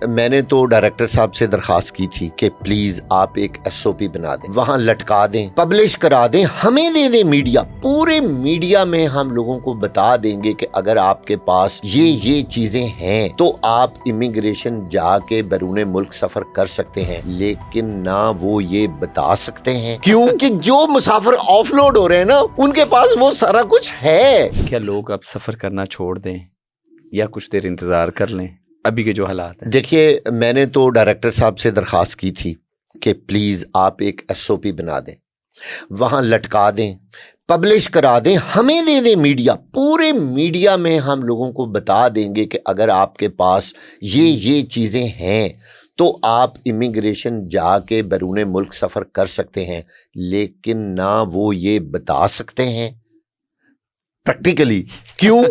میں نے تو ڈائریکٹر صاحب سے درخواست کی تھی کہ پلیز آپ ایک SOP بنا دیں, وہاں لٹکا دیں, پبلش کرا دیں, ہمیں دے دیں میڈیا, پورے میڈیا میں ہم لوگوں کو بتا دیں گے کہ اگر آپ کے پاس یہ چیزیں ہیں تو آپ امیگریشن جا کے بیرون ملک سفر کر سکتے ہیں. لیکن نہ وہ یہ بتا سکتے ہیں کیونکہ جو مسافر آف لوڈ ہو رہے ہیں نا ان کے پاس وہ سارا کچھ ہے. کیا لوگ اب سفر کرنا چھوڑ دیں یا کچھ دیر انتظار کر لیں ابھی کے جو حالات ہیں؟ دیکھیے, میں نے تو ڈائریکٹر صاحب سے درخواست کی تھی کہ پلیز آپ ایک SOP بنا دیں, وہاں لٹکا دیں, پبلش کرا دیں, ہمیں دے دیں میڈیا, پورے میڈیا میں ہم لوگوں کو بتا دیں گے کہ اگر آپ کے پاس یہ چیزیں ہیں تو آپ امیگریشن جا کے بیرون ملک سفر کر سکتے ہیں. لیکن نہ وہ یہ بتا سکتے ہیں پریکٹیکلی, کیوں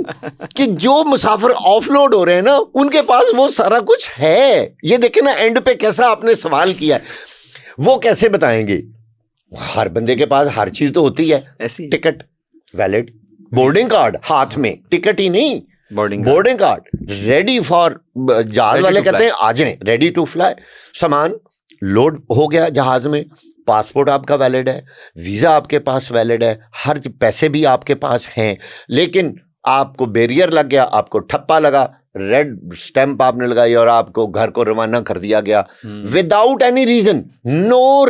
کہ جو مسافر آف لوڈ ہو رہے ہیں نا ان کے پاس وہ سارا کچھ ہے. یہ دیکھیں نا اینڈ پہ کیسا آپ نے سوال کیا ہے, وہ کیسے بتائیں گے؟ ہر بندے کے پاس ہر چیز تو ہوتی ہے, ٹکٹ, ویلڈ, بورڈنگ کارڈ ہاتھ میں, ٹکٹ ہی نہیں بورڈنگ کارڈ ریڈی فار, جہاز والے کہتے ہیں آ جائیں, ریڈی ٹو فلائی. سامان لوڈ ہو گیا جہاز میں, پاسپورٹ آپ کا ویلڈ ہے, ویزا آپ کے پاس ویلڈ ہے, ہر پیسے بھی آپ کے پاس ہیں. لیکن آپ کو بیریئر لگ گیا, آپ کو ٹھپا لگا, ریڈ سٹیمپ آپ نے لگائی اور آپ کو گھر کو روانہ کر دیا گیا وداؤٹ اینی ریزن. نو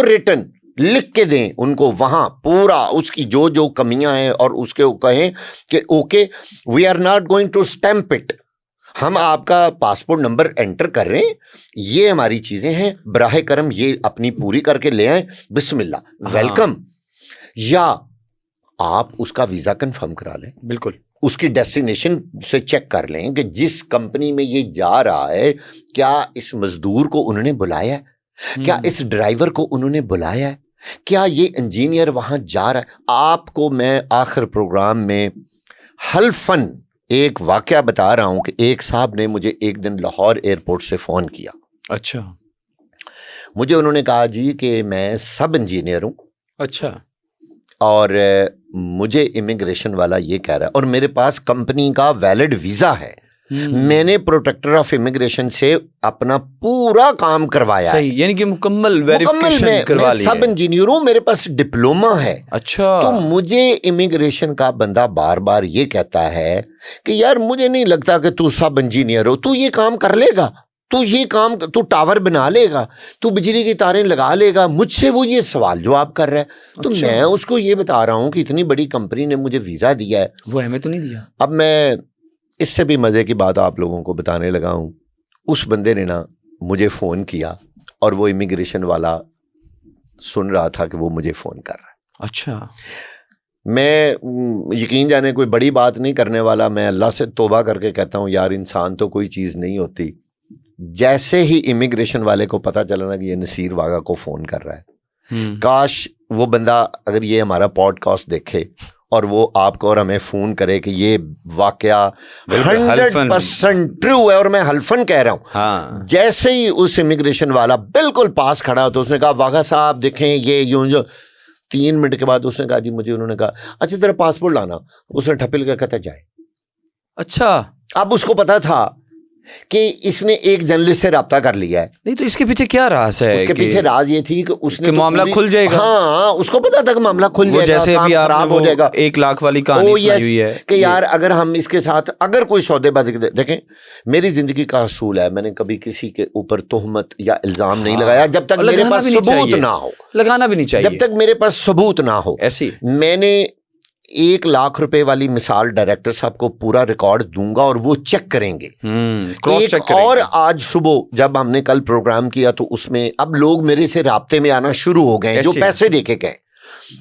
ریٹن لکھ کے دیں ان کو وہاں پورا اس کی جو کمیاں ہیں اور اس کے کہیں کہ okay we are not going to stamp it, ہم آپ کا پاسپورٹ نمبر انٹر کر رہے ہیں, یہ ہماری چیزیں ہیں, براہ کرم یہ اپنی پوری کر کے لے آئیں, بسم اللہ, ویلکم. یا آپ اس کا ویزا کنفرم کرا لیں, بالکل اس کی ڈیسٹینیشن سے چیک کر لیں کہ جس کمپنی میں یہ جا رہا ہے کیا اس مزدور کو انہوں نے بلایا ہے, کیا اس ڈرائیور کو انہوں نے بلایا ہے, کیا یہ انجینئر وہاں جا رہا ہے. آپ کو میں آخر پروگرام میں حلفاً ایک واقعہ بتا رہا ہوں کہ ایک صاحب نے مجھے ایک دن لاہور ایئرپورٹ سے فون کیا. اچھا, مجھے انہوں نے کہا جی کہ میں سب انجینئر ہوں, اچھا, اور مجھے امیگریشن والا یہ کہہ رہا ہے, اور میرے پاس کمپنی کا ویلڈ ویزا ہے, میں نے پروٹیکٹر آف امیگریشن سے اپنا پورا کام کروایا ہے, یعنی کہ مکمل ویریفیکیشن کروا لی ہے, سب انجینئر ہوں, میرے پاس ڈپلوما ہے. اچھا, تو مجھے امیگریشن کا بندہ بار بار یہ کہتا ہے کہ یار مجھے نہیں لگتا کہ تو سب انجینئر ہو, تو یہ کام کر لے گا, تو ٹاور بنا لے گا, تو بجلی کی تاریں لگا لے گا. مجھ سے وہ یہ سوال جواب کر رہا ہے, تو میں اس کو یہ بتا رہا ہوں کہ اتنی بڑی کمپنی نے مجھے ویزا دیا ہے, وہ ہمیں تو نہیں دیا. اب میں اس سے بھی مزے کی بات آپ لوگوں کو بتانے لگا ہوں. اس بندے نے نا مجھے فون کیا اور وہ امیگریشن والا سن رہا تھا کہ وہ مجھے فون کر رہا ہے. اچھا, میں یقین جانے کوئی بڑی بات نہیں کرنے والا, میں اللہ سے توبہ کر کے کہتا ہوں یار انسان تو کوئی چیز نہیں ہوتی. جیسے ہی امیگریشن والے کو پتا چلا نا کہ یہ نصیر واغا کو فون کر رہا ہے, کاش وہ بندہ اگر یہ ہمارا پوڈ کاسٹ دیکھے اور وہ آپ کو اور ہمیں فون کرے کہ یہ واقعہ 100% ٹرو ہے, اور میں حلفاً کہہ رہا ہوں. جیسے ہی اس امیگریشن والا بالکل پاس کھڑا تو اس نے کہا واغا صاحب دیکھیں یہ یوں 3 منٹ کے بعد اس نے کہا جی مجھے, انہوں نے کہا اچھا ذرا پاسپورٹ لانا, اس نے ٹھپل کا کہتا جائے. اچھا, اب اس کو پتا تھا کہ اس نے ایک جرنلسٹ سے رابطہ کر لیا ہے. نہیں تو اس کے پیچھے کیا راز ہے؟ اس کے پیچھے راز یہ تھی کہ اس نے معاملہ کھل جائے گا. ہاں, اس کو پتا تھا کہ معاملہ کھل جائے گا, جیسے ابھی خراب ہو جائے گا. 1 لاکھ والی کہانی سنائی ہوئی ہے کہ یار اگر ہم اس کے ساتھ اگر کوئی سودے بازی, دیکھیں میری زندگی کا اصول ہے, میں نے کبھی کسی کے اوپر تہمت یا الزام نہیں لگایا جب تک میرے پاس ثبوت نہ ہو. لگانا بھی نہیں چاہیے جب تک میرے پاس ثبوت نہ ہو. ایسی میں نے 1 لاکھ روپے والی مثال ڈائریکٹر صاحب کو پورا ریکارڈ دوں گا اور وہ چیک کریں گے. اور آج صبح جب ہم نے کل پروگرام کیا تو اس میں اب لوگ میرے سے رابطے میں آنا شروع ہو گئے جو پیسے دے کے گئے.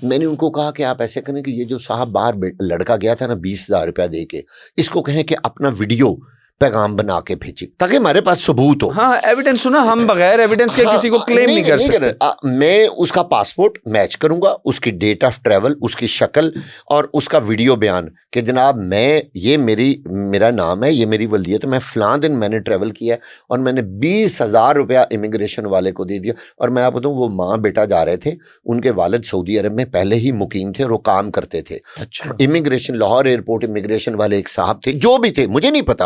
میں نے ان کو کہا کہ آپ ایسے کریں کہ یہ جو صاحب باہر لڑکا گیا تھا نا 20,000 روپیہ دے کے, اس کو کہیں کہ اپنا ویڈیو پیغام بنا کے بھیجے تاکہ ہمارے پاس ثبوت ہو. ہاں ایویڈنس سنا, ہم بغیر ایویڈنس کے کسی کو کلیم نہیں کر سکتے. میں اس کا پاسپورٹ میچ کروں گا, اس کی ڈیٹ آف ٹریول, اس کی شکل اور اس کا ویڈیو بیان کہ جناب میں یہ میرا نام ہے, یہ میری ولدیت ہے, میں فلاں دن میں نے ٹریول کیا اور میں نے 20,000 روپیہ امیگریشن والے کو دے دیا. اور میں آپ بتاؤں وہ ماں بیٹا جا رہے تھے, ان کے والد سعودی عرب میں پہلے ہی مقیم تھے اور وہ کام کرتے تھے. امیگریشن لاہور ایئرپورٹ امیگریشن والے ایک صاحب تھے, جو بھی تھے مجھے نہیں پتا,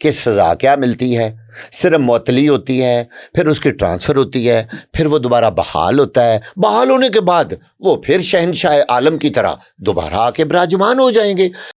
کہ سزا کیا ملتی ہے، صرف معطلی ہوتی ہے، پھر اس کی ٹرانسفر ہوتی ہے، پھر وہ دوبارہ بحال ہوتا ہے، بحال ہونے کے بعد وہ پھر شہنشاہ عالم کی طرح دوبارہ آ کے براجمان ہو جائیں گے۔